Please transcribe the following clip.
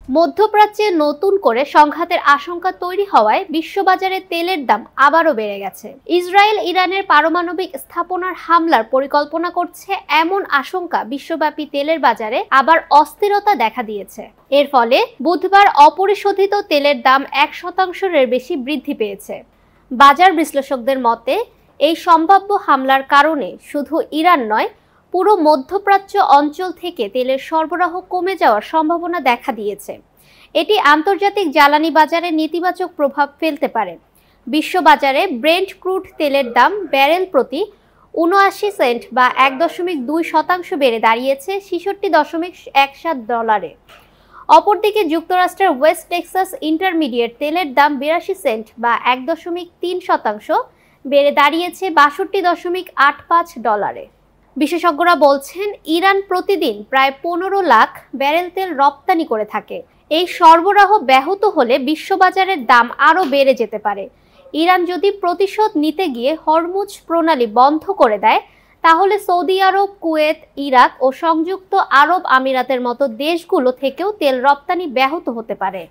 মধ্যপ্রাচ্যে নতুন করে সংঘাতের আশঙ্কা তৈরি হওয়ায় বিশ্ববাজারে তেলের দাম আবারও বেড়ে গেছে। ইসরায়েল ইরানের পারমাণবিক স্থাপনার হামলার পরিকল্পনা করছে এমন আশঙ্কা বিশ্বব্যাপী তেলের বাজারে আবার অস্থিরতা দেখা দিয়েছে। এর ফলে বুধবার অপরিশোধিত তেলের দাম 1%-এর বেশি বৃদ্ধি পেয়েছে। বাজার বিশ্লেষকদের মতে এই সম্ভাব্য হামলার কারণে শুধু ইরান নয়, পুরো মধ্যপ্রাচ্য অঞ্চল থেকে তেলের সরবরাহ কমে যাওয়ার সম্ভাবনা দেখা দিয়েছে। এটি আন্তর্জাতিক জ্বালানি বাজারে নেতিবাচক প্রভাব ফেলতে পারে। বিশ্ববাজারে ব্রেন্ট ক্রুড তেলের দাম ব্যারেল প্রতি ৭৯ সেন্ট বা ১.২% বেড়ে দাঁড়িয়েছে $৬৬.17। অপরদিকে যুক্তরাষ্ট্রের ওয়েস্ট টেক্সাস ইন্টারমিডিয়েট তেলের দাম ৮২ সেন্ট বা ১.৩% বেড়ে দাঁড়িয়েছে $৬২.৮৫। বিশেষজ্ঞরা বলছেন, ইরান প্রতিদিন প্রায় ১৫ লাখ ব্যারেল তেল রপ্তানি করে থাকে। এই সরবরাহ ব্যাহত হলে বিশ্ববাজারের দাম আরও বেড়ে যেতে পারে। ইরান যদি প্রতিশোধ নিতে গিয়ে হরমুজ প্রণালী বন্ধ করে দেয়, তাহলে সৌদি আরব, কুয়েত, ইরাক ও সংযুক্ত আরব আমিরাতের মতো দেশগুলো থেকেও তেল রপ্তানি ব্যাহত হতে পারে।